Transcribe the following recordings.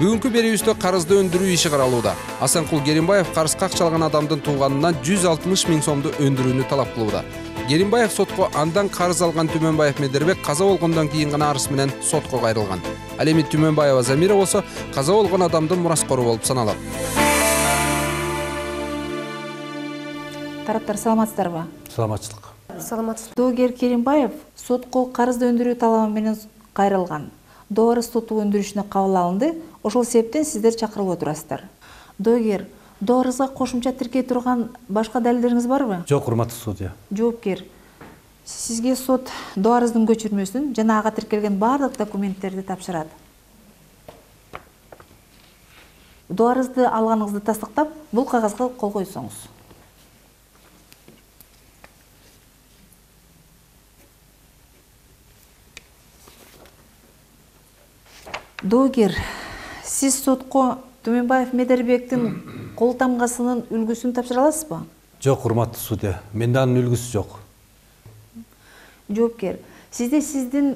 Бүгүнкү берүүбүздө карызды өндүрүү иши каралууда. Асанкул Керимбаев карызга акчалган адамдын тууганынан 160 миң сомду өндүрүүнү талап кылууда. Керимбаев сотко андан карыз алган Түмөнбаев Медербек каза болгондон кийин гана арыз менен сотко кайрылган. Ал эми Түмөнбаева Замира болсо каза болгон адамдын мураскору болуп саналат. Тараптар саламатсыздарбы? Саламатчылык. Саламатсыз. Доогер Керимбаев сотко карызды өндүрүү талабы менен кайрылган. Дооры соту өндүрүшүнө кабыл алынды. Ошол себептен сиздер чакырылып отурасыздар. Доогер, доорубузга кошумча тиркей турган башка далилдериңиз барбы? Жок, урматтуу судья. Жоопкер, сизге сот доорубуздун көчүрмөсүн жана ага тиркелген баардык документтерди тапшырат. Доорубузду алганыңызды тастыктап, бул кагазга кол койсоңуз. Доогер, сиз сотко Түмөнбаев Медербектин кол тамгасынын үлгүсүн тапшыра аласызбы? Жок, урматтуу судья. Менде анын үлгүсү жок. Жоопкер, сизде сиздин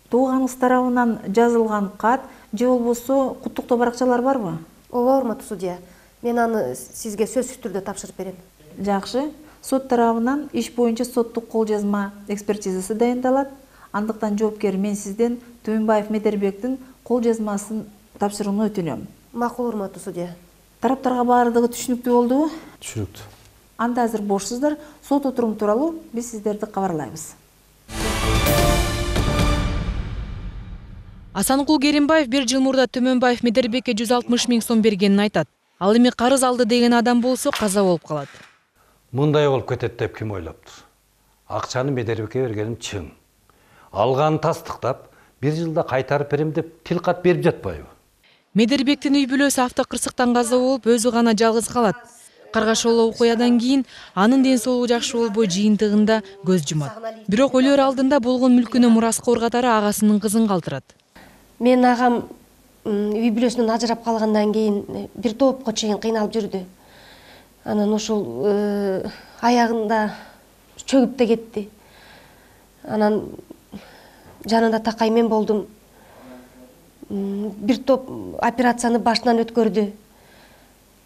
тууганыңыз тарабынан жазылган кат же болбосо куттуктоо баракчалар барбы? Ооба, урматтуу судья. Мен аны сизге сөзсүз түрдө тапшырып берем. Жакшы. Сот тарабынан иш боюнча соттук кол жазма экспертизасы дайындалат. Андыктан жоопкер, мен сизден Түмөнбаев Медербектин кол жазмасын тапшырууну өтүнөм. Макул, урматтуу судья. Тараптарга баардыгы түшүнүктүү болдубу? Түшүнүктүү. Анда азыр бошсуздар. Сот отуруму тууралуу биз сиздерди кабарлайбыз. Асанкул Керимбаев 1 жыл мурда Түмөнбаев Медербекке 160 миң сом бергенин айтат. Ал эми карыз алды деген адам болсо каза болуп калат. Мындай болуп кетет деп ким ойлоптур? Акчаны Медербекке бергеним чын. Алганын тастыктап, 1 жылда кайтарып берем деп тил кат берип жатпайбы? Медербектин үй бүлөсү автокырсыктан каза болуп, өзү гана жалгыз калат. Каргашоолуу окуядан кийин анын ден соолугу жакшы болбой жыйынтыгында көз жумат. Бирок өлөр алдында болгон мүлкүнө мураскор катары агасынын кызын калтырат. Мен агам үй бүлөсүнөн ажырап калгандан кийин бир топко чейин кыйналып жүрдү. Анан ошол аягында чөгүп да кетти. Анан жанында такай мен болдум. Бир топ операцияны башынан өткөрдү.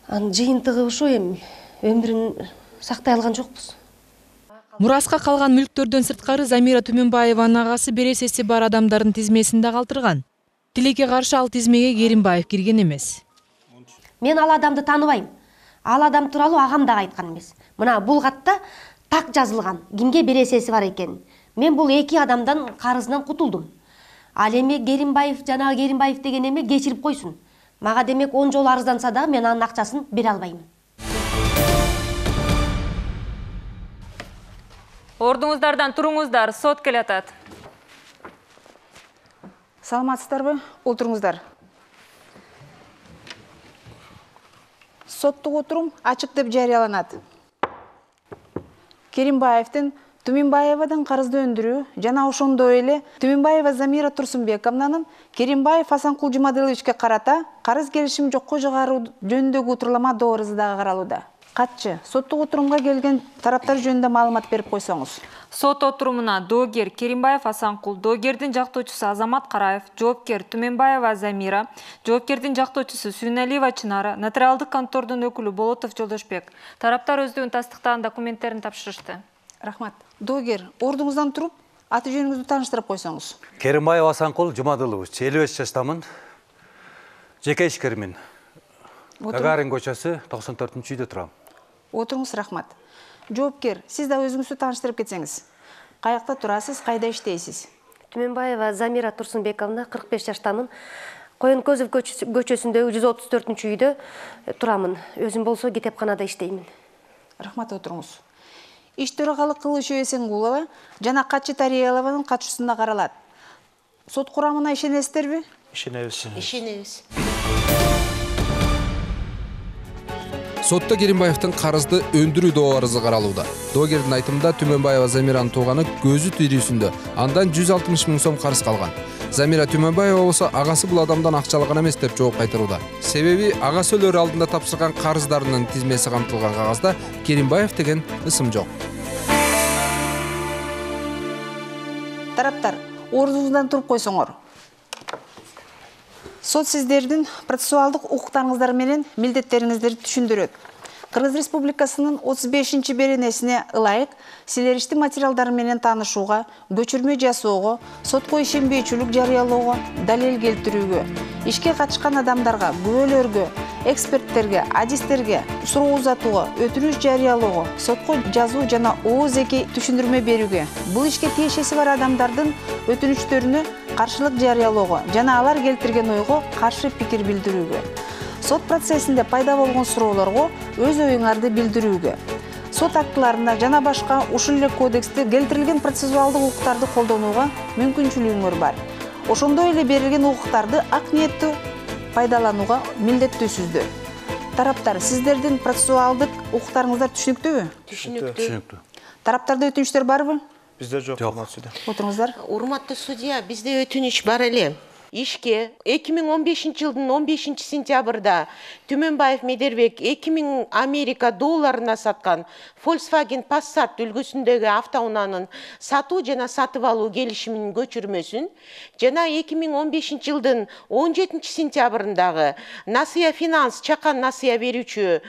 Анын жыйынтыгы ошо эми өмүрүн сактай алган жокпуз. Мураска калган мүлктөрдөн сырткары Замира Түмөнбаеванын агасы бересеси бар адамдардын тизмесинде калтырган. Тилекке каршы ал тизмеге Керимбаев кирген эмес. Мен ал адамды тааныбайм. Ал адам тууралуу агам да айткан эмес. Мына бул катта так жазылган, кимге бересеси бар экен. Мен бул эки адамдан карызынан кутулдум. Ал эми Керимбаев жана Керимбаев деген эме кечирип койсун. Мага демек 10 жолу арызданса да мен анын акчасын бере албайм. Ордуңуздардан туруңуздар, сот келатат. Саламатсыздарбы? Отуруңуздар. Соттук отурум ачык деп жарыяланат. Керимбаевдин Түмөнбаевадан карызды өндүрүү жана ошондой эле Түмөнбаева Замира Турсунбековнанын Керимбаев Асанкул Жумадыловичке карата карыз келишим жокко чыгаруу жөнүндөгү утурлама доорубузда дагы каралууда. Катчы, соттук отурумга келген тараптар жөнүндө маалымат берип койсоңуз. Сот отурумуна доогер Керимбаев Асанкул, доогердин жактоочусу Азамат Караев, жоопкер Түмөнбаева Замира, жоопкердин жактоочусу Сүйүналиева Чынара, нотариалдык контордун өкүлү Болотов Жолдошбек. Тараптар өздүгүн тастыктаган документтерин тапшырышты. Рахмат. Доогер, ордуңуздан туруп, аты жөнүңүздү тааныштырып койсоңуз. Керимбаев Асанкул Жумадылович, 55 жаштамын. Жеке ишкермин. Гагарин көчөсү 94-үйдө турам. Отуруңуз, рахмат. Жоопкер, сиз да өзүңүздү тааныштырып кетсеңиз. Каякта турасыз, кайда иштейсиз? Түмөнбаева Замира Турсунбековна, 45 жаштамын. Коенкозов көчөсүндөгү 134-үйдө турамын. Өзүм болсо кетепканада иштеймин. Рахмат, отуруңуз. Иш төрагалық кылышы Эсенгулова жана катчы Тариялованын катышуусунда каралат. Сот курамына ишенесиздерби? Ишенебиз. Сотто Керимбаевдин карызды өндүрүү доорубузу каралууда. Доогердин айтымында Түмөнбаева Замиранын тууганы көзү тирүүсүндө андан 160 миң сом карыз калган. Замира Түмөнбаева болсо агасы бул адамдан акча алган эмес деп жооп кайтырууда. Себеби агасы өлөр алдында тапшырган карыздарынын тизмеси камтылган кагазда Керимбаев деген ысым жок. Тараптар, ордуңуздан туруп койсоңор. Сот сиздердин процессуалдык укуктарыңыздар менен милдеттериңиздерди түшүндүрөт. Кыргыз Республикасынын 35-чи беренесине ылайык силер иштин материалдары менен таанышууга, көчүрмө жасоого, сотко ишенбейчүлүк жарыялоого, далил келтирүүгө, ишке катышкан адамдарга, күбөлөргө, эксперттерге, адистерге суроо узатууга, өтүнүч жарыялоого, сотко жазуу жана ооз-эки түшүндүрмө берүүгө, бул ишке тиешеси бар адамдардын өтүнүчтөрүнө каршылык жарыялоого жана алар келтирген ойго каршы пикир билдирүүгө, сот процессинде пайда болгон суроолорго өз оюңарды билдирүүгө, сот актыларында жана башка ушул эле кодексте келтирилген процессуалдык укуктарды колдонууга мүмкүнчүлүгүңөр бар. Ошондой эле берилген укуктарды ак ниеттүү пайдаланууга милдеттүүсүздөр. Тараптар, сиздердин процессуалдык укуктарыңыздар түшүнүктүүбү? Түшүнүктүү. Тараптарда өтүнүчтөр барбы? Бизде жок. Отуруңуздар. Урматтуу судья, бизде өтүнүч бар эле. Ишке 2015 жылдын 15 сентябрда Түмөнбаев Медербек 2000 Америка долларына саткан Volkswagen Passat үлгүсүндөгү автоунаанын сатуу жана сатып алуу келишиминин көчүрмөсүн жана 2015 жылдын 17 сентябрындагы Насыя Финанс чакан насыя берүүчү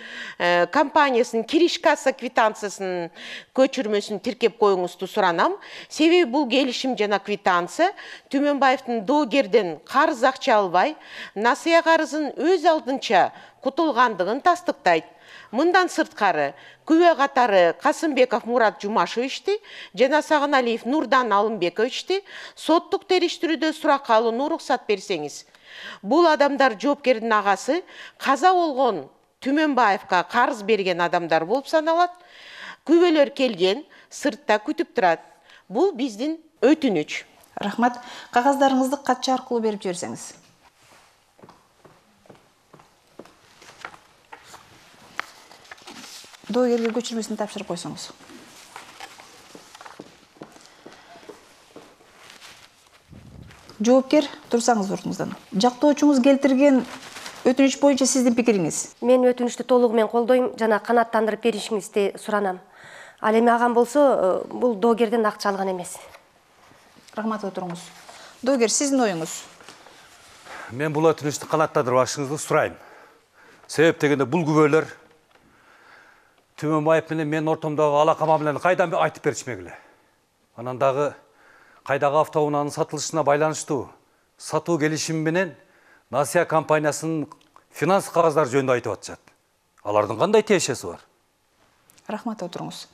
компаниясынын кириш касса квитанциясынын көчүрмөсүн тиркеп коюңузду суранам. Себеби бул келишим жана квитанция Түмөнбаевдин доогерден карыз акча албай, насыя карызын өз алдынча кутулгандыгын тастыктайт. Мындан сырткары, күбө катары Касымбеков Мурат Жумашевичти жана Сагыналиев Нурдан Алымбековичти соттук териштирүүдө суракка алууну уруксат берсеңиз. Бул адамдар жоопкердин агасы каза болгон Түмөнбаевга карыз берген адамдар болуп саналат. Күбөлөр келген, сыртта күтүп турат. Бул биздин өтүнүч. Рахмат. Кагаздарыңызды катча аркылуу берип жиберсеңиз. Доогерге көчүрмөсүн тапшырып койсоңуз. Жоопкер, турсаңыз ордуңуздан. Жактоочуңуз келтирген өтүнүч боюнча сиздин пикириңиз? Мен өтүнүчтү толугу менен колдойм жана канааттандырып беришиңизди суранам. Ал эми агам болсо, бул доогерден акча алган эмес. Рахмат, отуруңуз. Доогер, сиздин оюңуз? Мен бул өтүнүчтү канааттандырып алышыңызды сурайм. Себеп дегенде бул күбөлөр Түмөнбаев менен мен ортомдогу алакама менен кайдан айтып беришмегиле. Анан дагы кайдагы автоунаанын сатылышына байланыштуу сатуу келишими менен Насыя компаниясынын финанс кагаздары жөнүндө айтып атышат. Алардын кандай тиешеси бар? Рахмат, отуруңуз.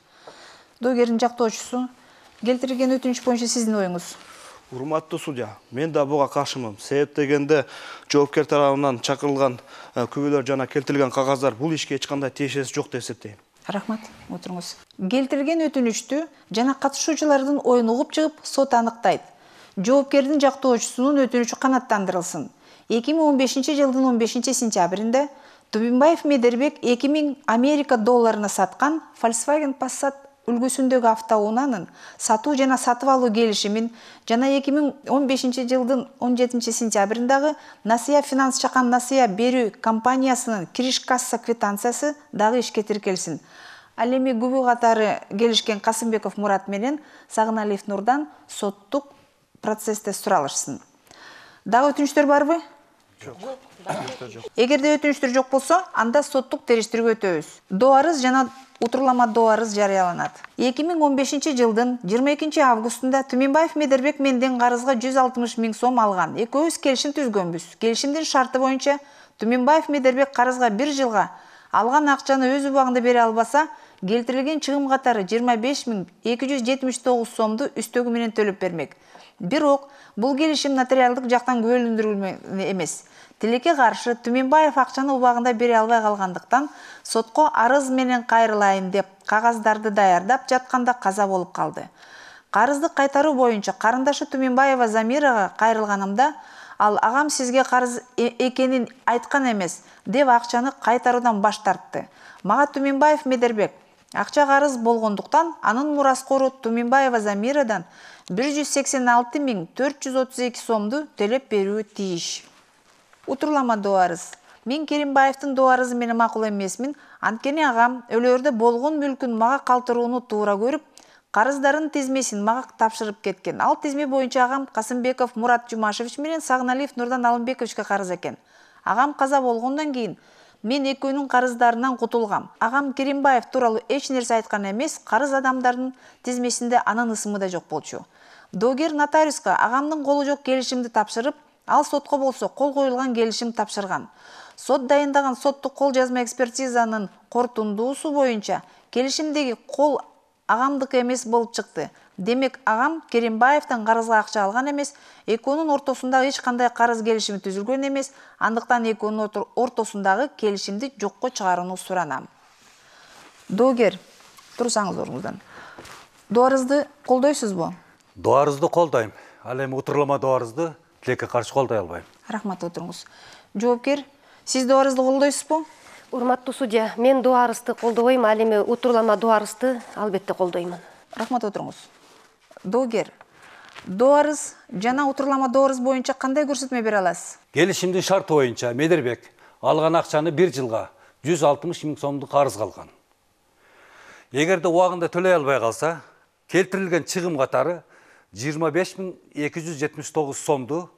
Доогердин жактоочусу, келтирилген өтүнүч боюнча сиздин оюңуз? Урматтуу судья, мен да буга каршымын. Себеп дегенде жоопкер тарабынан чакырылган күбөлөр жана келтирилген кагаздар бул ишке эч кандай тиешеси жок деп эсептейм. Рахмат, отуруңуз. Келтирилген өтүнүчтү жана катышуучулардын оюн угуп чыгып, сот аныктайт. Жоопкердин жактоочусунун өтүнүчү канааттандырылсын. 2015 жылдын 15 сентябринде Түмөнбаев Медербек 2000 Америка долларына саткан Volkswagen Passat үлгүсүндөгү автоунаанын сатуу жана сатып алуу келишимин жана 2015 жылдын 17 сентябрындагы Насыя Финанс чакан насыя берүү компаниясынын кириш касса квитанциясы дагы ишке тиркелсин. Ал эми күбө катары келишкен Касымбеков Мурат менен Сагыналиев Нурдан соттук процессте суралышсын. Дагы өтүнүчтөр барбы? Жок. Эгерде өтүнүчтөр жок болсо, анда соттук териштирүүгө өтөбүз. Доо арыз жана утурлама доо арыз жарыяланат. 2015 жылдын 22 августунда Түмөнбаев Медербек менден карызга 160 000 сом алган. Экөөбүз келишим түзгөнбүз. Келишимдин шарты боюнча Түмөнбаев Медербек карызга 1 жылга алган акчаны өз убагында бере албаса, келтирилген чыгым катары 25 279 сомду үстөгү менен төлөп бермек. Бирок бул келишим нотариалдык жактан күбөлөндүрүлмөгөн эмес. Тилекке каршы Түмөнбаев акчаны убагында бере албай калгандыктан сотко арыз менен кайрылайын деп кагаздарды даярдап жатканда каза болуп калды. Карызды кайтаруу боюнча карындашы Түмөнбаева Замирага кайрылганымда, ал агам сизге карыз экенин айткан эмес деп акчаны кайтаруудан баш тартты. Мага Түмөнбаев Медербек акча карыз болгондуктан анын мураскору Түмөнбаева Замирадан 186 432 сомду төлөп берүү тийиш. Утурлама доо арыз. Мен Керимбаевдин доо арызы менен макул эмесмин. Анткени агам өлөрдө болгон мүлкүн мага калтырууну туура көрүп, карыздардын тизмесин мага тапшырып кеткен. Ал тизме боюнча агам Касымбеков Мурат Жумашевич менен Сагналиев Нурдан Алымбековичке карыз экен. Агам каза болгондон кийин мен экөөнүн карыздарынан кутулгам. Агам Керимбаев тууралуу эч нерсе айткан эмес, карыз адамдардын тизмесинде анын ысымы да жок болчу. Доогер нотариуска агамдын колу жок келишимди тапшырып, ал сотко болсо кол коюлган келишим тапшырган. Сот дайындаган соттук кол жазма экспертизанын корутундуусу боюнча келишимдеги кол агамдыкы эмес болуп чыкты. Демек агам Керимбаевден карызга акча алган эмес, экөөнүн ортосундагы эч кандай карыз келишими түзүлгөн эмес, андыктан экөөнүн ортосундагы келишимди жокко чыгарууну суранам. Доогер, турсаңыз ордуңуздан. Дуарызды колдойсузбу? Дуарызды колдойм. Ал эми утурлама дуарызды тилекке каршы колдой албайм. Рахмат, отуруңуз. Жоопкер, сиз дуарызды колдойсузбу? Урматтуу судья, мен дуарызды колдобойм, ал эми утурлама дуарызды албетте колдоймун. Рахмат, отуруңуз. Доогер, дуарыз жана утурлама дуарыз боюнча кандай көрсөтмө бере аласыз? Келишимдин шарты боюнча Медербек алган акчаны 1 жылга 160 миң сомду карызга алган. Эгерде убагында төлөй албай калса, келтирилген чыгым катары 25.279 сомду,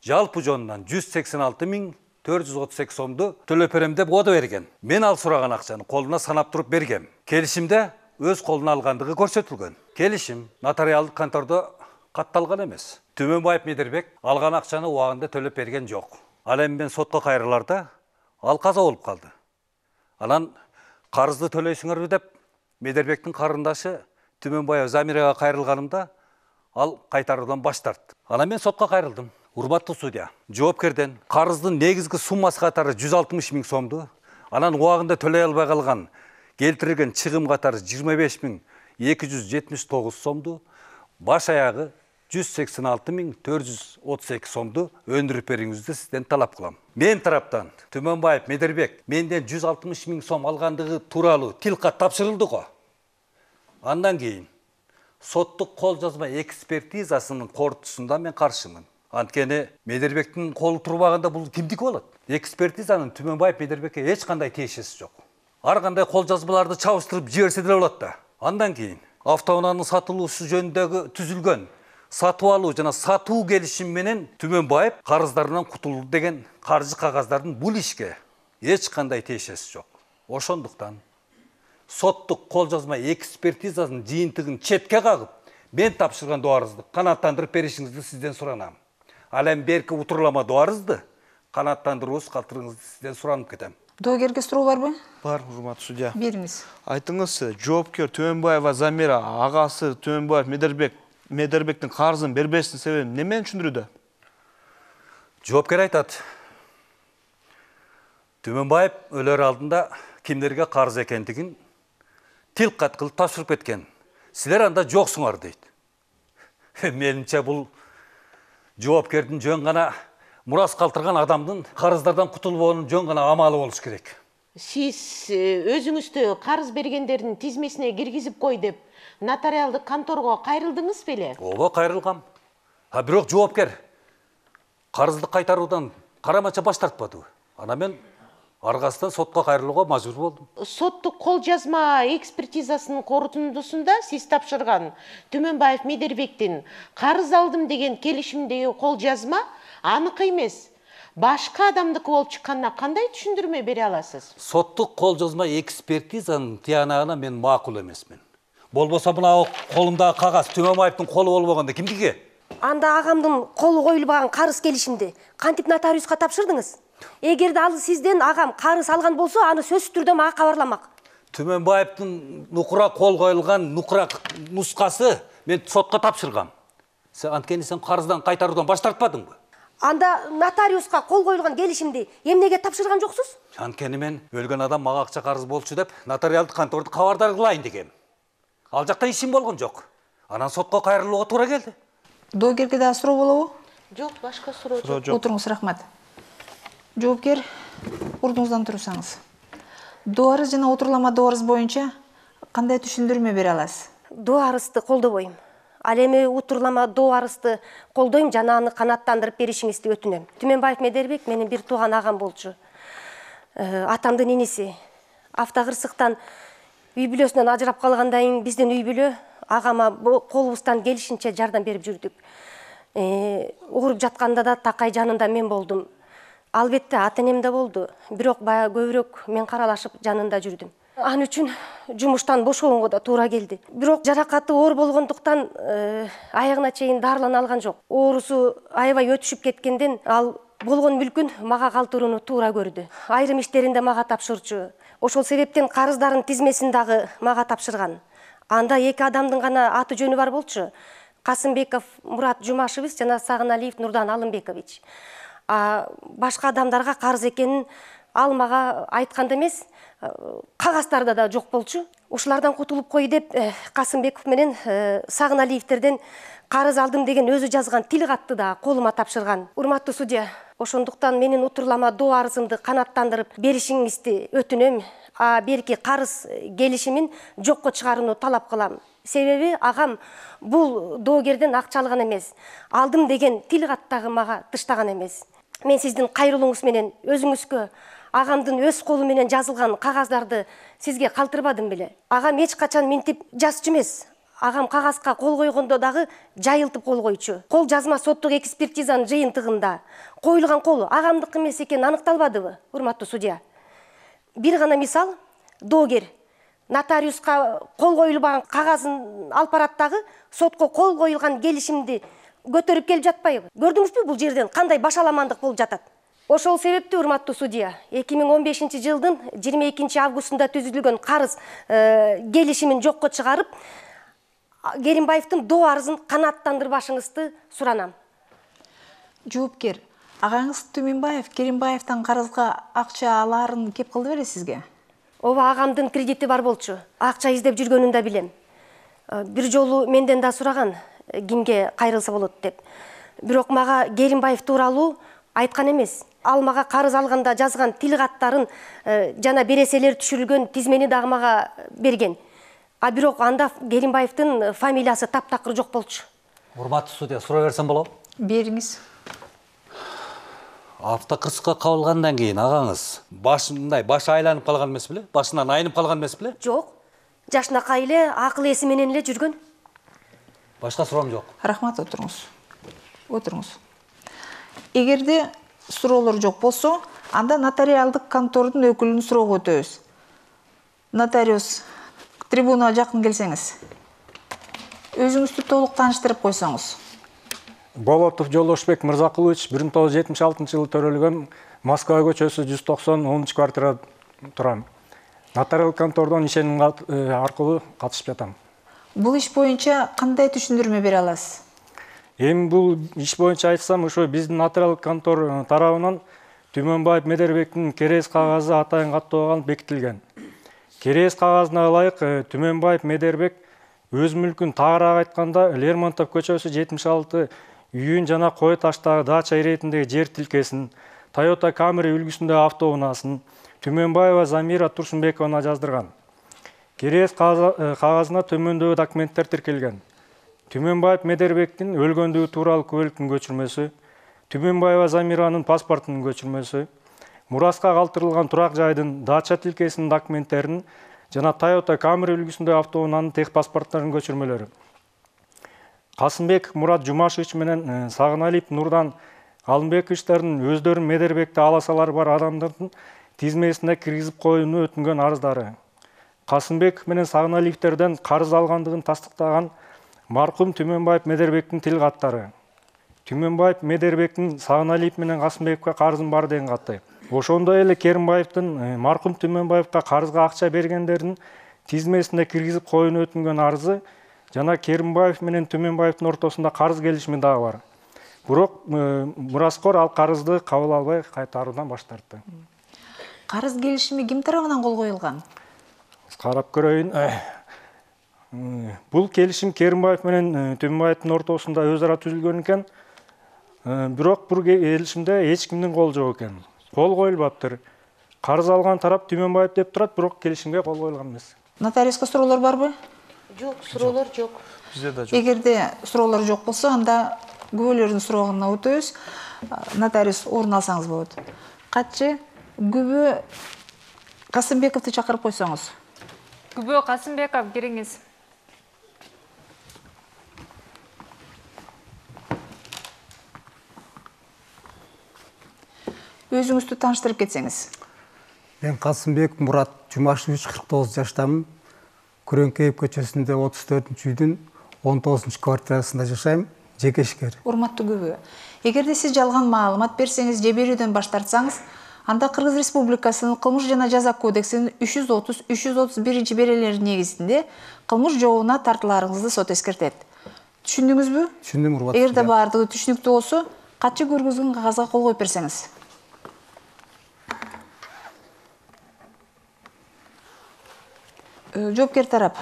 жалпы жонунан 186.438 сомду төлөп берем деп ода берген. Мен ал сураган акчаны колуна санап туруп бергем. Келишимде өз колуна алгандыгы көрсөтүлгөн. Келишим нотариалдык контордо катталган эмес. Түмөнбаев Медербек алган акчаны убагында төлөп берген жок. Ал эми мен сотко кайрыларда ал каза болуп калды. Анан карызды төлөйсүңөрбү деп Медербектин карындашы Түмөнбаев Замирага кайрылганымда ал кайтаруудан баш тартты. Анан мен сотко кайрылдым. Урматтуу судья, жоопкерден карыздын негизги суммасы катары 160 миң сомду, анан убагында төлөй албай калган келтирилген чыгым катары 25.279 сомду, баш аягы 186.432 сомду өндүрүп бериңизди сизден талап кылам. Мен тараптан Түмөнбаев Медербек менден 160 миң сом алгандыгы тууралуу тилкат тапшырылды го. Андан кийин соттук кол жазма экспертизасынын корутуусунда мен каршымын. Анткени Медербектин колу турбаганда бул кимдики болот? Экспертизанын Түмөнбаев Медербекке эч кандай тиешеси жок. Ар кандай кол жазмаларды чабыштырып жиберсе деле болот да. Андан кийин автоунаанын сатылуусу жөнүндөгү түзүлгөн сатып алуу жана сатуу келишим менен Түмөнбаев карыздарынан кутулду деген каржы кагаздардын бул ишке эч кандай тиешеси жок. Ошондуктан соттук кол жазма экспертизасынын жыйынтыгын четке кагып, мен тапшырган дуарызды канааттандырып беришиңизди сизден суранам. Ал эми берки утурлама дуарызды канааттандырууңуз калтырыңызды сизден суранып кетем. Доогерге суроо барбы? Бар, урматтуу судья. Бериңиз. Айтыңыз, жоопкер Түмөнбаева Замира агасы Түмөнбаев Медербектин карызын бербештин себебин немен түшүндүрүүдө? Жоопкер айтат. Түмөнбаев өлөр алдында кимдерге карыз экендигин тилкат кылып тапшырып кеткен. Силер анда жоксуңар дейт. Менимче бул жоопкердин жөн гана мурас калтырган адамдын карыздардан кутулбоонун жөн гана амалы болуш керек. Сиз өзүңүздү карыз бергендердин тизмесине киргизип кой деп нотариалдык конторго кайрылдыңыз беле? Ооба, кайрылгам. Бирок жоопкер карызды кайтаруудан карамача баш тартпады. Ана мен аргасынан сотко кайрылууга мажбур болдум. Соттук кол жазма экспертизасынын корутундусунда сиз тапшырган Түмөнбаев Медербектин карыз алдым деген келишимдеги кол жазма аныкы эмес, башка адамдыкы болуп чыкканына кандай түшүндүрмө бере аласыз? Соттук кол жазма экспертизанын тиянагына мен макул эмесмин. Болбосо мына колумдагы кагаз Түмөнбаевдин колу болбогондо кимдики? Анда агамдын колу коюлбаган карыз келишимди кантип нотариуска тапшырдыңыз? Эгерде ал сизден агам карыз алган болсо, аны сөзсүз түрдө мага кабарламак. Түмөнбаевдин нукура кол коюлган нукура нускасы мен сотко тапшыргам. Анткени сен карыздан кайтаруудан баш тартпадыңбы? Анда нотариуска кол коюлган келишимди эмнеге тапшырган жоксуз? Анткени мен өлгөн адам мага акча карыз болчу деп нотариалдык конторду кабардар кылайын дегем. Ал жакта ишим болгон жок. Анан сотко кайрылууга туура келди. Доогерге да суроо болобу? Жок, башка суроо жок. Отуруңуз, рахмат. Жоопкер, ордуңуздан турсаңыз. Дуарыз жана утурлама дуарыз боюнча кандай түшүндүрмө бере аласыз? Дуарызды колдобойм. Ал эми утурлама дуарызды колдойм жана аны канааттандырып беришиңизди өтүнөм. Түмөнбаев Медербек менин бир тууган агам болчу. Атамдын иниси. Автокырсыктан үй бүлөсүнөн ажырап калгандан кийин бизден үй бүлө Агама колубуздан келишинче жардам берип жүрдүк. Ооруп жатканда да такай жанында мен болдум. Албетте ата-энем да болду. Бирок баягы көбүрөөк мен каралашып жанында жүрдүм. Ал үчүн жумуштан бошогонго да туура келди. Бирок жаракаты оор болгондуктан аягына чейин дарылана алган жок. Оорусу аябай өтүшүп кеткенден ал болгон мүлкүн мага калтырууну туура көрдү. Айрым иштеринде мага тапшырчу. Ошол себептен карыздардын тизмесин дагы мага тапшырган. Анда 2 адамдын гана аты жөнү бар болчу. Касымбеков Мурат Жумашевич жана Сагыналиев Нурдан Алымбекович. Башка адамдарга карыз экенин ал мага айтканда эмес, кагаздарда да жок болчу. Ушулардан кутулуп кой деп Касымбеков менен Сагыналиевтерден карыз алдым деген өзү жазган тил катты да колума тапшырган. Урматтуу судья, ошондуктан менин утурлама доо арызымды канааттандырып беришиңизди өтүнөм. Берки карыз келишимин жокко чыгарууну талап кылам. Себеби агам бул доогерден акча алган эмес. Алдым деген тил каттагы мага тыштаган эмес. Мен сиздин кайрылууңуз менен өзүңүзгө агамдын өз колу менен жазылган кагаздарды сизге калтырбадым беле. Агам эч качан минтип жазчу эмес. Агам кагазга кол койгондо дагы жайылтып кол койчу. Кол жазма соттук экспертизанын жыйынтыгында коюлган кол агамдык эмес экени аныкталбадыбы, урматтуу судья? Бир гана мисал, доогер нотариуска кол коюлбаган кагазын алып барат дагы сотко кол коюлган келишимди көтөрүп келип жатпайбы? Көрдүңүзбү бул жерден кандай башаламандык болуп жатат? Ошол себептүү урматтуу судья, 2015 жылдын 22 августунда түзүлгөн карыз келишимин жокко чыгарып, Керимбаевдин доо арызын канааттандырбашыңызды суранам. Жоопкер, агаңыз Түмөнбаев Керимбаевден карызга акча алаарын кеп кылды беле сизге? Ооба, агамдын кредити бар болчу. Акча издеп жүргөнүн да билем. Бир жолу менден да сураган, кимге кайрылса болот деп. Бирок мага Керимбаев тууралуу айткан эмес. Ал мага карыз алганда жазган тил каттарын жана береселер түшүрүлгөн тизмени дагы мага берген. Бирок анда Керимбаевдин фамилиясы таптакыр жок болчу. Урматтуу судья, сурай берсем болобу? Бериңиз. Автокырсыкка кабылгандан кийин агаңыз башы айланып калган эмес беле? Башынан айнып калган эмес беле? Жок. Жашынакай эле акыл эси менен эле жүргөн. Башка суроом жок. Рахмат, отуруңуз. Отуруңуз. Эгерде суроолор жок болсо, анда нотариалдык контордун өкүлүн суроого өтөбүз. Нотариус, трибунага жакын келсеңиз. Өзүңүздү толук тааныштырып койсоңуз. Болотов Жолдошбек Мырзакулович 1976 жылы төрөлгөн, Москва көчөсү 190 10 квартирада турам. Нотариал контордон ишеним аркылуу катышып жатам. Бул иш боюнча кандай түшүндүрмө бере аласыз? Эми бул иш боюнча айтсам, ошо биздин нотариал контор тарабынан Түмөнбаев Медербектин керез кагазы атайын каттоого бекитилген. Керез кагазына ылайык Түмөнбаев Медербек өз мүлкүн тагыраак айтканда Лермонтов көчөсү 76 үйүн жана кой таштагы дача иретиндеги жер тилкесин, Toyota Camry үлгүсүндөгү автоунаасын Түмөнбаева Замира Турсунбековна жаздырган. Керез кагазына төмөндөгү документтер тиркелген. Түмөнбаев Медербектин өлгөндүгү тууралуу күбөлүктүн көчүрмөсү, Түмөнбаева Замиранын паспортунун көчүрмөсү, мураска калтырылган турак жайдын дача тилкесинин документтерин жана Toyota Camry үлгүсүндөгү автоунаанын техпаспортторунун көчүрмөлөрү. Касымбек Мурат Жумашевич менен Сагыналиев Нурдан Алымбековичтердин өздөрүн Медербекте аласалары бар адамдардын тизмесине киргизип коюуну өтүнгөн арыздары. Касымбек менен Сагыналиевтерден карыз алгандыгын тастыктаган маркум Түмөнбаев Медербектин тил каттары. Түмөнбаев Медербектин Сагыналиев менен Касымбековго карызым бар деген катты. Ошондой эле Керимбаевдин маркум Түмөнбаевга карызга акча бергендердин тизмесине киргизип коюуну өтүнгөн арызы жана Керимбаев менен Түмөнбаевдин ортосунда карыз келишими дагы бар. Бирок мураскор ал карызды кабыл албай кайтаруудан баш тартты. Карыз келишими ким тарабынан кол коюлган? Карап көрөйүн. Бул келишим Керимбаев менен Түмөнбаевдин ортосунда өз ара түзүлгөн экен. Бирок бул келишимде эч кимдин колу жок экен. Кол коюлбаптыр. Карыз алган тарап Түмөнбаев деп турат, бирок келишимге кол коюлган эмес. Нотариуска суроолор барбы? Жок, суроолор жок. Бизде да жок. Эгерде суроолор жок болсо, анда күбөлөрдүн суроогуна өтөбүз. Нотариус орун алсаңыз болот. Катчы күбө Касымбековду чакырып койсоңуз. Күбө Касымбеков, кириңиз. Өзүңүздү тааныштырып кетсеңиз. Мен Касымбек Мурат Жумашевич, 49 жаштамын. Күрөңкеев көчөсүндө 34-үйдүн 19 квартирасында жашайм, жекешкер. Урматтуу күбө, эгерде сиз жалган маалымат берсеңиз же берүүдөн баш тартсаңыз, анда Кыргыз Республикасынын Кылмыш жана жаза кодексинин 330-331 берелери негизинде кылмыш жообуна тартыларыңызды сот эскертет. Түшүндүңүзбү? Түшүндүм, урматтуу. Эгерде баардыгы түшүнүктүү болсо, катчы көргөзүлгөн кагазга кол коюп берсеңиз. Жоопкер тарап,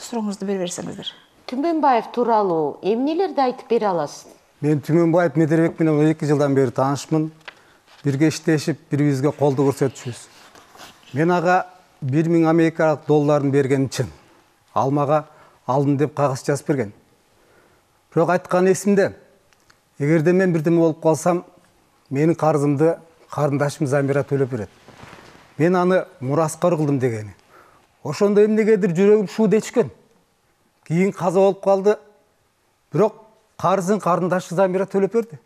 сурооңузду бере берсеңиздер. Түмөнбаев тууралуу эмнелерди айтып бере аласыз? Мен Түмөнбаев Медербек менен 12 жылдан бери таанышмын. Бирге иштешип, бири-бирибизге колду көрсөтүшүбүз. Мен ага 1000 америкалык долларын берген чын. Ал мага алдым деп кагаз жазып берген. Бирок айткан эсимде, эгерде мен бирдеме болуп калсам, менин карызымды карындашым Замира төлөп берет. Мен аны мураскор кылдым дегени. Ошондо эмнегедир жүрөгүм шуу дечкен. Кийин каза болуп калды. Бирок карызын карындашы Замира төлөп берди.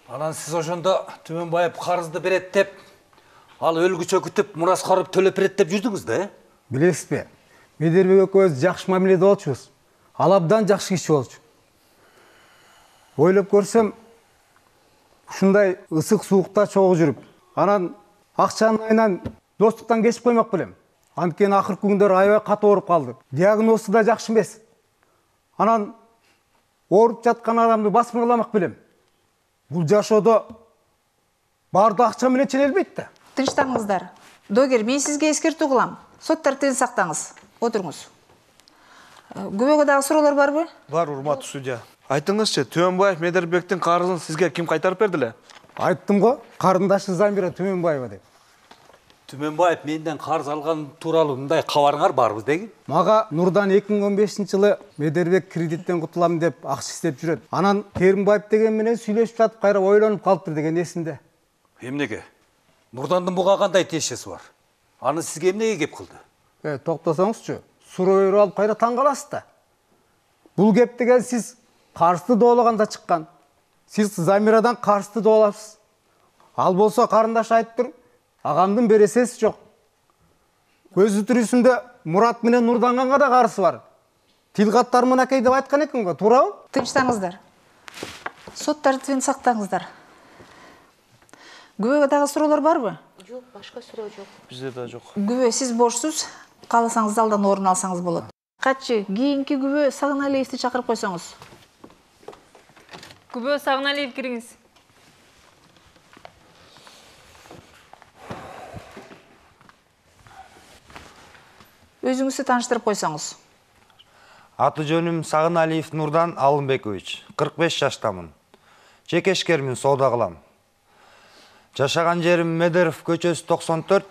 Анан сиз ошондо Түмөнбаев карызды берет деп, ал өлгүчө күтүп мураскорып төлөп берет деп жүрдүңүз да? Билесизби? Медербек экөөбүз жакшы мамиледе болчубуз. Ал абдан жакшы киши болчу. Ойлоп көрсөм, ушундай ысык суукта чогуу жүрүп, анан акчанын айынан достуктан кечип коймок белем. Анткени акыркы күндөр аябай катуу ооруп калды. Диагнозу да жакшы эмес. Анан ооруп жаткан адамды басмырламак белем. Бул жашоодо баарды акча менен ченелбейт да. Тынчтаңыздар. Догер, мен сизге эскертүү кылам. Сот тартибин сактаңыз. Отуруңуз. Күбөгө дагы суроолор барбы? Бар, урматтуу судья. Айтыңызчы, Түмөнбаев Медербектин карызын сизге ким кайтарып берди эле? Айттым го, карындашы Замира Түмөнбаева деп. Түмөнбаев менден карыз алган тууралуу мындай кабарыңар барбы деги? Мага Нурдан 2015-жылы Медербек кредиттен кутулам деп акча издеп жүрөт. Анан Керимбаев деген менен сүйлөшүп жатып кайра ойлонуп калыптыр деген эсимде. Эмнеге? Нурдандын буга кандай тиешеси бар? Аны сизге эмнеге кеп кылды? Токтосоңузчу, суроо берип алып кайра таң каласыз да. Бул кеп деген сиз карызды доолаганда чыккан. Сиз Замирадан карызды доолапсыз. Ал болсо карындаш айтыптыр, агамдын бересеси жок. Көзү тирүүсүндө Мурат менен Нурданганга да карызы бар. Тил каттар мынакей деп айткан экен го, туурабы? Тынчтаңыздар. Сот тартибин сактаңыздар. Күбөгө дагы суроолор барбы? Жок, башка суроо жок. Бизде да жок. Күбө, сиз бошсуз, кааласаңыз залдан орун алсаңыз болот. Катчы, кийинки күбө Сагыналиевди чакырып койсоңуз. Күбө Сагыналиев, кириңиз. Өзүңүздү тааныштырып койсоңуз. Аты жөнүм Сагыналиев Нурдан Алымбекович, 45 жаштамын. Жекешкермин, соода кылам. Жашаган жерим Медеров көчөсү 94,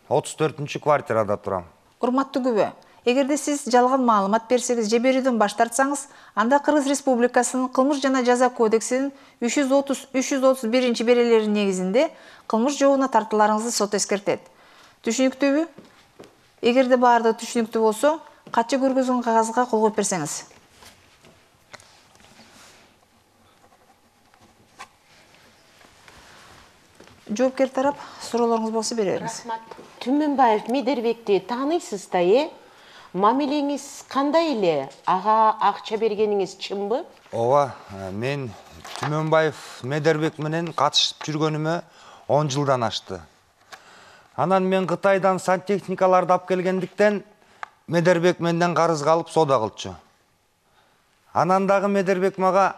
34 квартирада турам. Урматтуу күбө, эгерде сиз жалган маалымат берсеңиз же берүүдөн баш тартсаңыз, анда Кыргыз Республикасынын Кылмыш жана жаза кодексинин 330-331 берелери негизинде кылмыш жообуна тартыларыңызды сот эскертет. Түшүнүктүүбү? Эгерде баардыгы түшүнүктүү болсо, катчы көргөзүлгөн кагазга кол коюп берсеңиз. Жоопкер тарап, суроолоруңуз болсо бере бериңиз. Рахмат. Түмөнбаев Медербекти тааныйсыз да, мамилеңиз кандай эле? Ага акча бергениңиз чынбы? Ооба, мен Түмөнбаев Медербек менен катышып жүргөнүмө 10 жылдан ашты. Анан мен Кытайдан сантехникаларды алып келгендиктен Медербек менден карыз алып соода кылчу. Анан дагы Медербек мага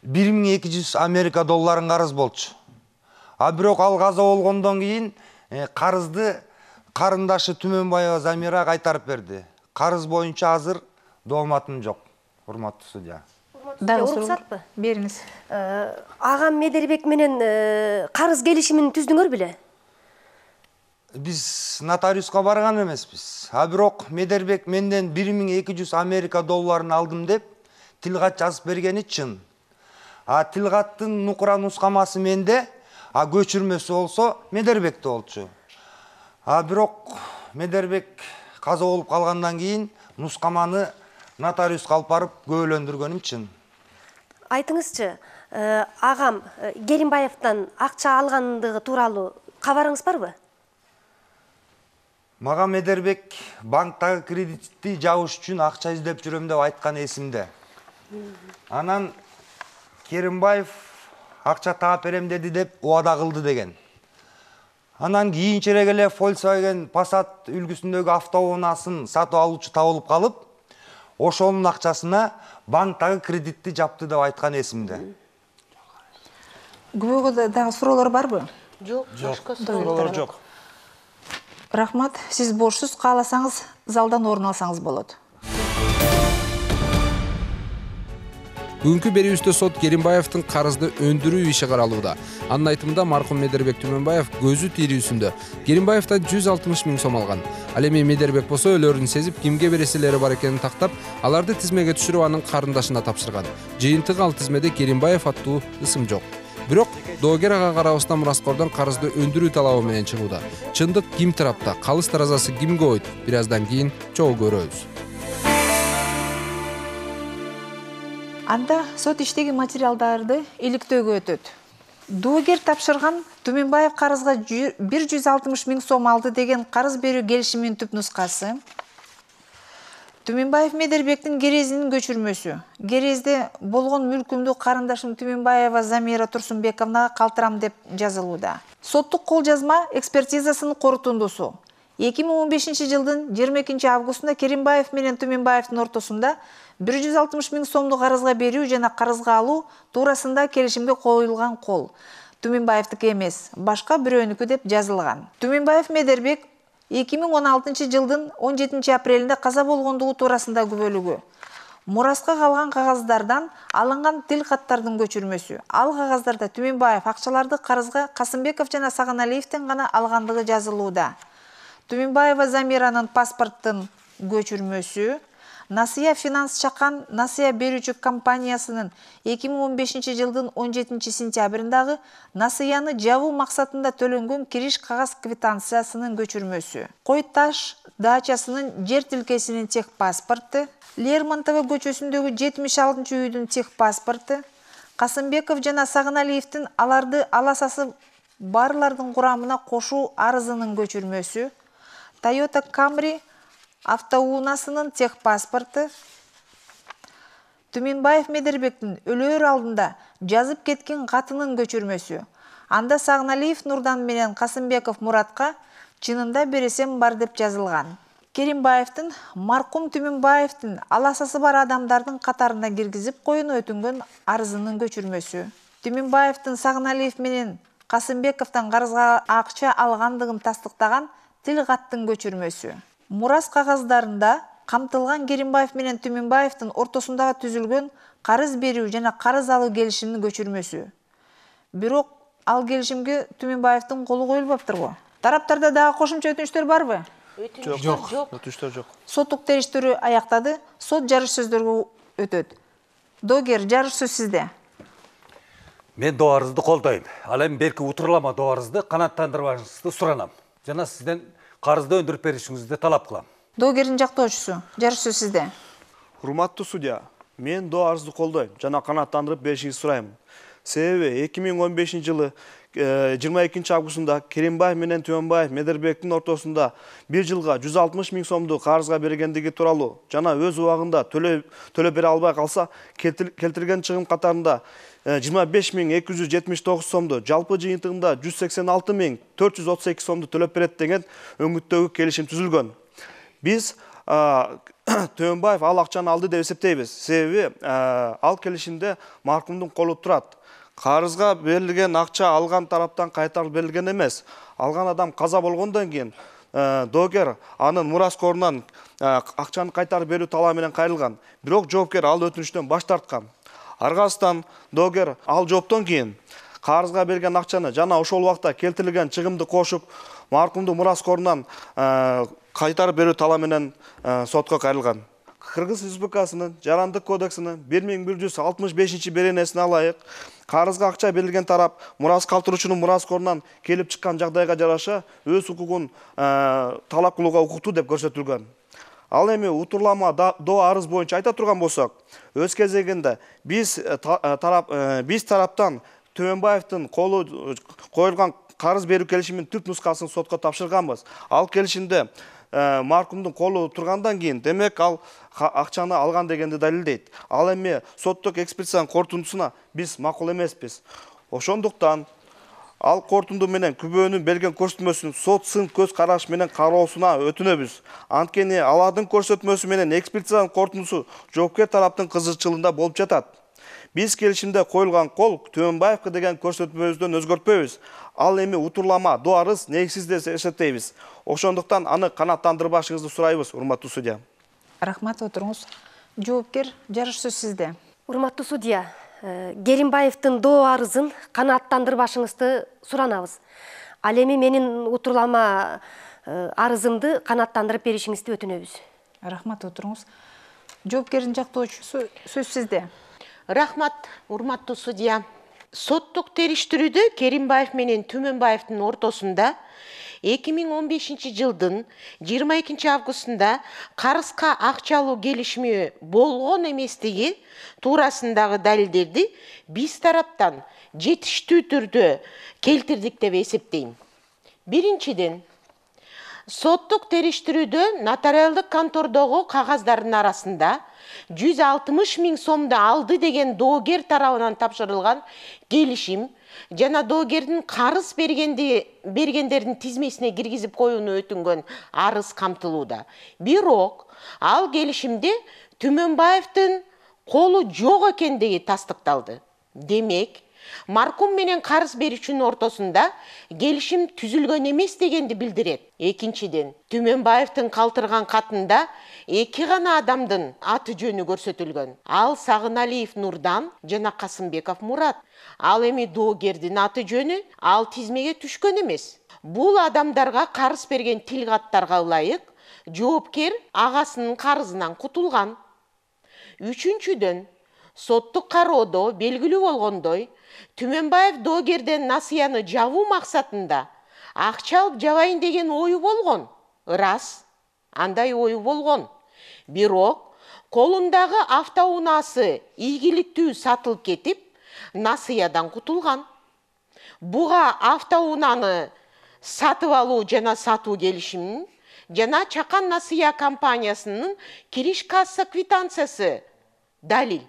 1200 Америка долларын карыз болчу. А бирок ал каза болгондон кийин карызды карындашы Түмөнбаева Замира кайтарып берди. Карыз боюнча азыр дооматым жок. Урматтуу судья. Дагы уруксатпы? Бериңиз. Агам Медербек менен карыз келишимин түздүңөр беле? Биз нотариуска барган эмеспиз. А бирок Медербек менден 1200 Америка долларын алдым деп тилгат жазып бергени чын. А тилгаттын нукура нускамасы менде, а көчүрмөсү болсо Медербекте болчу. А бирок Медербек каза болуп калгандан кийин нускаманы нотариуска алып барып көөлөндүргөнүм чын. Айтыңызчы, агам Керимбаевтан акча алгандыгы тууралуу кабарыңыз барбы? Мага Медербек банктагы кредитти жабыш үчүн акча издеп жүрөм деп айткан эсимде. Анан Керимбаев акча таап берем деди деп убада кылды деген. Анан кийинчерээк эле Volkswagen Passat үлгүсүндөгү автоунаасын сатып алуучу табылып калып, ошонун акчасына банктагы кредитти жапты деп айткан эсимде. Күбөгө дагы суроолор барбы? Жок, башка суроолор жок. Рахмат, сиз бошсуз, кааласаңыз залдан орун алсаңыз болот. Бүгүнкү берүүбүздө сот Керимбаевдин карызды өндүрүү иши каралууда. Анын айтымында маркум Медербек Түмөнбаев көзү тирүүсүндө Керимбаевден 160 000 сом алган. Ал эми Медербек болсо өлөрүн сезип, кимге береселери бар экенин тактап, аларды тизмеге түшүрүп анын карындашына тапшырган. Жыйынтыгы ал тизмеде Керимбаев аттуу ысым жок. Бирок доогер ага карабастан мураскордон карызды өндүрүү талабы менен чыгууда. Чындык ким тарапта, калыс таразасы кимге ойт? Бир аздан кийин чогуу көрөбүз. Анда сот иштеги материалдарды иликтөөгө өтөт. Доогер тапшырган Түмөнбаев карызга 160 000 сом алды деген карыз берүү келишиминин түп нускасы, Түмөнбаев Медербектин керезинин көчүрмөсү. Керезде болгон мүлкүмдү карындашым Түмөнбаева Замира Турсунбековнага калтырам деп жазылууда. Соттук кол жазма экспертизасынын корутундусу 2015 жылдын 22 августунда Керимбаев менен Түмөнбаевдин ортосунда 160 000 сомду карызга берүү жана карызга алуу туурасында келишимге коюлган кол. Түмөнбаевдики эмес, башка бирөөнүкү деп жазылган. Түмөнбаев Медербек 2016 жылдын 17 апрелинде каза болгондугу туурасында күбөлүгү. Мураска калган кагаздардан алынган тил каттардын көчүрмөсү. Ал кагаздарда Түмөнбаев акчаларды карызга Касымбеков жана Саганалиевден гана алгандыгы жазылууда. Түмөнбаева Замиранын паспорттун көчүрмөсү, Насыя Финанс Чакан Насыя берүүчү компаниясынын 2015 жылдын 17 сентябрындагы Насыяны жабуу максатында төлөнгөн кириш кагаз квитанциясынын көчүрмөсү, Кой таш дачасынын жер тилкесинин тех паспорту, Лермонтова көчөсүндөгү 76-үйдүн тех паспорту, Касымбеков жана Саганалиевдин аларды аласасы барлардын курамына кошуу арызынын көчүрмөсү, Toyota Camry автоунаасынын тех паспорту, Түмөнбаев Медербектин өлөр алдында жазып кеткен катынын көчүрмөсү. Анда Саганалиев Нурдан менен Касымбеков Муратка чынында бересем бар деп жазылган. Керимбаевдин маркум Түмөнбаевдин аласасы бар адамдардын катарына киргизип коюуну өтүнгөн арызынын көчүрмөсү. Түмөнбаевдин Саганалиев менен Касымбековдон карызга акча алгандыгын тастыктаган тил каттын көчүрмөсү. Мурас кагаздарында камтылган Керимбаев менен Түмөнбаевдин ортосундагы түзүлгөн карыз берүү жана карыз алуу келишиминин көчүрмөсү. Бирок ал келишимге Түмөнбаевдин колу коюлбаптыр го. Тараптарда дагы кошумча өтүнүчтөр барбы? Жок. Өтүнүчтөр жок. Соттук териштирүү аяктады. Сот жарыш сөздөргө өтөт. Доогер, жарыш сөз сизде. Мен доо арызды колдойм. Ал эми берки утурлама доо арызды канааттандырбашыңызды суранам. Жана сизден карызды өндүрүп беришиңизди талап кылам. Доогердин жактоочусу, жарыш сөз сизде. Урматтуу судья, мен доо арызды колдойм жана канааттандырып беришиңизди сурайм. Себеби 2015 жылы 22 августунда Керимбаев менен Түмөнбаев Медербектин ортосунда 1 жылга 160 000 сомду карызга бергендиги тууралуу жана өз убагында төлөп бере албай калса келтирген чыгым катарында 25 279 сомду, жалпы жыйынтыгында 186 432 сомду төлөп берет деген өңүттөгү келишим түзүлгөн. Биз Түмөнбаев ал акчаны алды деп эсептейбиз. Себеби ал келишимде маркумдун колу турат. Карызга берилген акча алган тараптан кайтарып берилген эмес. Алган адам каза болгондон кийин доогер анын мураскорунан акчаны кайтарып берүү талабы менен кайрылган. Бирок жоопкер ал өтүнүштөн баш тарткан. Аргасынан доогер ал жооптон кийин карызга берген акчаны жана ошол убакта келтирилген чыгымды кошуп, маркумдун мураскорунан кайтарып берүү талабы менен сотко кайрылган. Кыргыз Республикасынын Жарандык кодексинин 1165 беренесине ылайык карызга акча берилген тарап мурас калтыруучунун мураскорунан келип чыккан жагдайга жараша өз укугун талап кылууга укуктуу деп көрсөтүлгөн. Ал эми утурлама доо арыз боюнча айта турган болсок, өз кезегинде биз тараптан Түмөнбаевдин колу коюлган карыз берүү келишиминин түп нускасын сотко тапшырганбыз. Ал келишимде маркумдун колу тургандан кийин, демек ал акчаны алган дегенди далилдейт. Ал эми соттук экспертизанын корутундусуна биз макул эмеспиз. Ошондуктан ал корутунду менен күбөнүн берген көрсөтмөсүн сот сын көз караш менен кароосуна өтүнөбүз. Анткени алардын көрсөтмөсү менен экспертизанын корутундусу жоопкер тараптын кызыкчылыгында болуп жатат. Биз келишимде коюлган кол Түмөнбаевге деген көрсөтмөбүздөн өзгөртпөйбүз. Ал эми утурлама доо арыз негизсиз деп эсептейбиз. Ошондуктан аны канааттандырбашыңызды сурайбыз, урматтуу судья. Рахмат, отуруңуз. Жоопкер, жарыш сөз сизде. Урматтуу судья, Керимбаевдин доо арызын канааттандырбашыңызды суранабыз. Ал эми менин утурлама арызымды канааттандырып беришиңизди өтүнөбүз. Рахмат, отуруңуз. Жоопкердин жактоочусу сөз сизде. Рахмат, урматтуу судья. Соттук териштирүүдө Керимбаев менен Түмөнбаевдин ортосунда 2015 жылдын 22 августунда карызга акча алуу келишими болгон эместиги туурасындагы далилдерди биз тараптан жетиштүү түрдө келтирдик деп эсептейм. Биринчиден, соттук териштирүүдө нотариалдык контордогу кагаздардын арасында 160 000 сомду алды деген доогер тарабынан тапшырылган келишим жана доогердин карыз бергендердин тизмесине киргизип коюуну өтүнгөн арыз камтылууда. Бирок ал келишимде Түмөнбаевдин колу жок экендиги тастыкталды. Демек, маркум менен карыз берүүчүнүн ортосунда келишим түзүлгөн эмес дегенди билдирет. Экинчиден, Түмөнбаевдин калтырган катында 2 гана адамдын аты жөнү көрсөтүлгөн. Ал Сагыналиев Нурдан жана Касымбеков Мурат. Ал эми доогердин аты жөнү ал тизмеге түшкөн эмес. Бул адамдарга карыз берген тилгаттарга ылайык жоопкер агасынын карызынан кутулган. Үчүнчүдөн, соттук кароодо белгилүү болгондой, Түмөнбаев доогерден насыяны жабуу максатында акча алып жабайын деген ою болгон. Рас, андай ою болгон. Бирок колундагы автоунаасы ийгиликтүү сатылып кетип, насыядан кутулган. Буга автоунаны сатып алуу жана сатуу келишимин жана Чакан насыя компаниясынын кириш касса квитанциясы далил.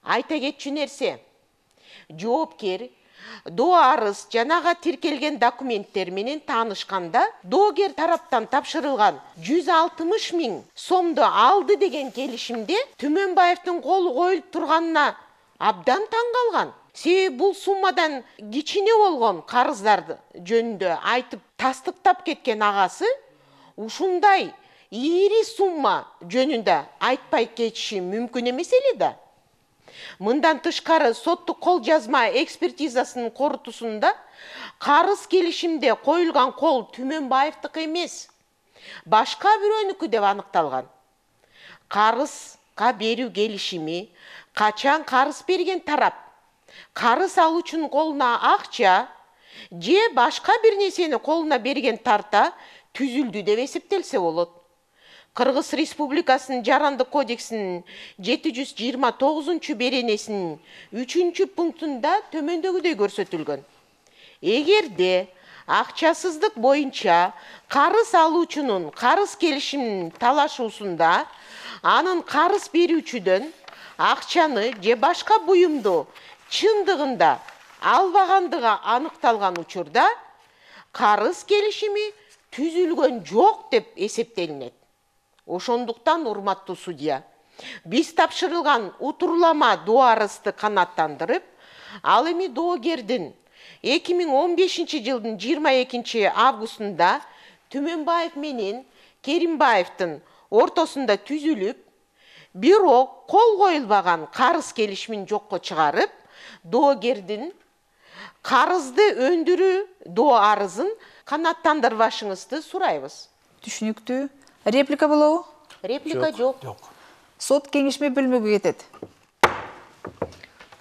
Айта кетчү нерсе, жоопкер доо арыз жанага тиркелген документтер менен таанышканда доогер тараптан тапшырылган 160 000 сомду алды деген келишимде Түмөнбаевдин колу коюлуп турганына абдан таң калган. Себеби бул суммадан кичине болгон карыздарды жөнүндө айтып тастыктап кеткен агасы ушундай ири сумма жөнүндө айтпай кетиши мүмкүн эмес эле да. Мындан тышкары соттук кол жазма экспертизасынын корутуусунда карыз келишимде коюлган кол Түмөнбаевдики эмес, башка бирөөнүкү деп аныкталган. Карызга берүү келишими качан карыз берген тарап карыз алуучунун колуна акча же башка бир нерсени колуна берген тарта түзүлдү деп эсептелсе болот. Кыргыз Республикасынын Жарандык кодексинин 729 беренесинин 3 пунктунда төмөндөгүдөй көрсөтүлгөн. Эгерде акчасыздык боюнча карыз алуучунун карыз келишиминин талашуусунда анын карыз берүүчүдөн акчаны же башка буюмду чындыгында албагандыгы аныкталган учурда карыз келишими түзүлгөн жок деп эсептелинет. Ошондуктан, урматтуу судья, биз тапшырылган утурлама доо арызды канааттандырып, ал эми доогердин 2015 жылдын 22 августунда Түмөнбаев менен Керимбаевдин ортосунда түзүлүп, бирок кол коюлбаган карыз келишимин жокко чыгарып, доогердин карызды өндүрүү доо арызын канааттандырбашыңызды сурайбыз. Түшүнүктүү. Реплика болобу? Реплика жок. Сот кеңешме бөлмөгө кетет.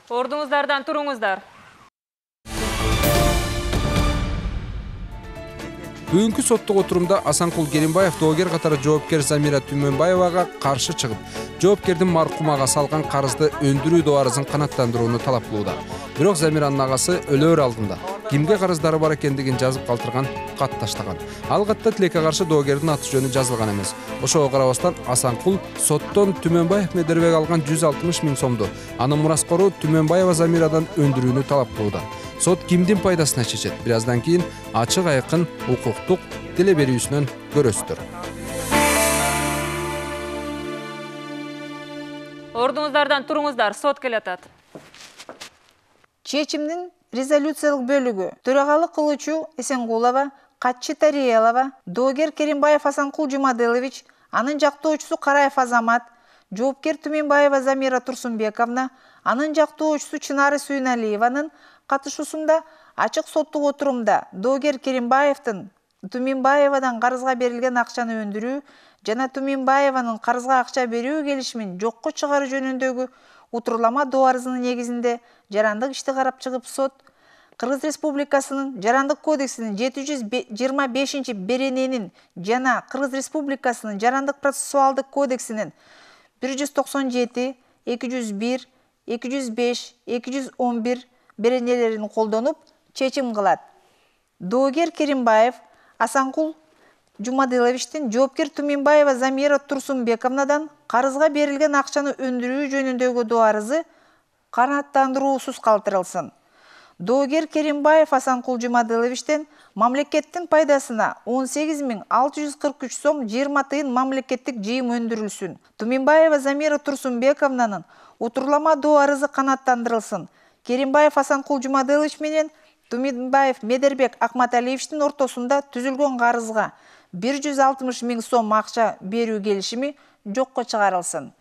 Ордуңуздардан туруңуздар. Бүгүнкү соттук отурумда Асанкул Керимбаев доогер катары жоопкер Замира Түмөнбаевага каршы чыгып, жоопкердин маркумага салган карызды өндүрүү доо арызын канааттандырууну талап кылууда. Бирок Замиранын агасы өлөөр алдында кимге карыздары бар экендигин жазып калтырган кат таштаган. Ал катта тилекке каршы доогердин аты жөнү жазылган эмес. Ошого карабастан Асанкул соттон Түмөнбаев Медербек алган 160 000 сомду анын мураскору Түмөнбаева Замирадан өндүрүүнү талап кылууда. Сот кимдин пайдасына чечет? Бир аздан кийин ачык айкын укуктук деле берүүсүнөн көрөсүздөр. Ордуңуздардан туруңуздар, сот келатат. Чечимдин резолюциялык бөлүгү төрагалык кылуучу Эсенгулова, катчы Тариялова, доогер Керимбаев Асанкул Жумадылович, анын жактоочусу Караев Азамат, жоопкер Түмөнбаева Замира Турсунбековна, анын жактоочусу Чынары Сүйүналиеванын катышуусунда ачык соттук отурумда доогер Керимбаевдин Түмөнбаевадан карызга берилген акчаны өндүрүү жана Түмөнбаеванын карызга акча берүү келишимин жокко чыгаруу жөнүндөгү утурлама доо арызынын негизинде жарандык ишти карап чыгып, сот Кыргыз Республикасынын Жарандык кодексинин 725 берененин жана Кыргыз Республикасынын Жарандык процессуалдык кодексинин 197, 201, 205, 211 беренелерин колдонуп чечим кылат. Доогер Керимбаев Асанкул Жумадыловичтин жоопкер Түмөнбаева Замира Турсунбековнадан карызга берилген акчаны өндүрүү жөнүндөгү доо арызы канааттандыруусуз калтырылсын. Доогер Керимбаев Асанкул Жумадыловичтен мамлекеттин пайдасына 18 643 сом 20 тыйын мамлекеттик жыйым өндүрүлсүн. Түмөнбаева Замира Турсунбековнанын утурлама доо арызы канааттандырылсын. Керимбаев Асанкул Жумадылович менен Түмөнбаев Медербек Акматалиевичтин ортосунда түзүлгөн карызга 160 000 сом акча берүү келишими жокко чыгарылсын.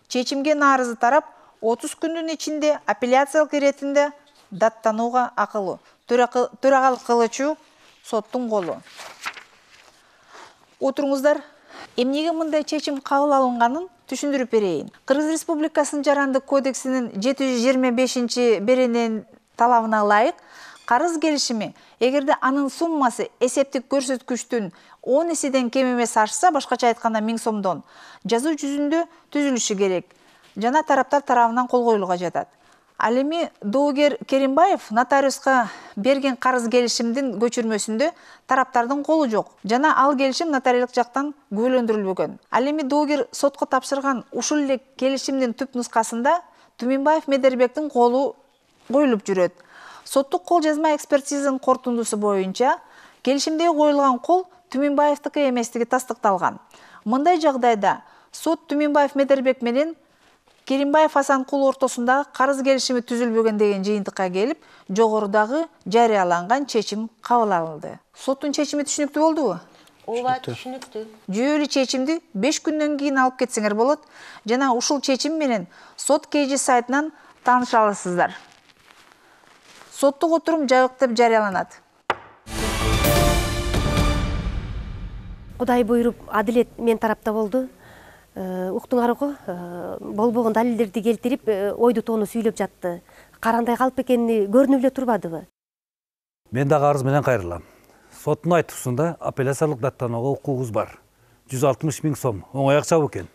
Чечимге наарызы тарап 30 күндүн ичинде апелляциялык иретинде даттанууга акылуу. Төрагалык кылуучу соттун колу. Отуруңуздар, эмнеге мындай чечим кабыл алынганын түшүндүрүп берейин. Кыргыз Республикасынын Жарандык кодексинин 725 берененин талабына ылайык карыз келишими эгерде анын суммасы эсептик көрсөткүчтүн 10 эседен кем эмес ашса, башкача айтканда 1000 сомдон жазуу жүзүндө түзүлүшү керек жана тараптар тарабынан кол коюлууга жатат. Ал эми доогер Керимбаев нотариуска берген карыз келишимдин көчүрмөсүндө тараптардын колу жок жана ал келишим нотариалдык жактан күбөлөндүрүлбөгөн. Ал эми доогер сотко тапшырган ушул эле келишимдин түп нускасында Түмөнбаев Медербектин колу коюлуп жүрөт. Соттук кол жазма экспертизанын корутундусу боюнча келишимдеги коюлган кол Түмөнбаевдики эместиги тастыкталган. Мындай жагдайда сот Түмөнбаев Медербек менен Керимбаев Асанкул ортосундагы карыз келишими түзүлбөгөн деген жыйынтыкка келип, жогорудагы жарыяланган чечим кабыл алынды. Соттун чечими түшүнүктүү болдубу? Ооба, түшүнүктүү. Жүйөлүү чечимди 5 күндөн кийин алып кетсеңер болот жана ушул чечим менен сот KG сайтынан тааныша аласыздар. Соттук отурум жабыктап жарыяланат. Кудай буйруп, адилет мен тарапта болду. Уктуңарго болбогон далилдерди келтирип, ойду тоону сүйлөп жатты. Карандай калып экени көрүнүп эле турбадыбы? Мен дагы арыз менен кайрылам. Соттун айтуусунда апелляциялык даттанууга укугубуз бар. 160 000 сом оңой акча экен.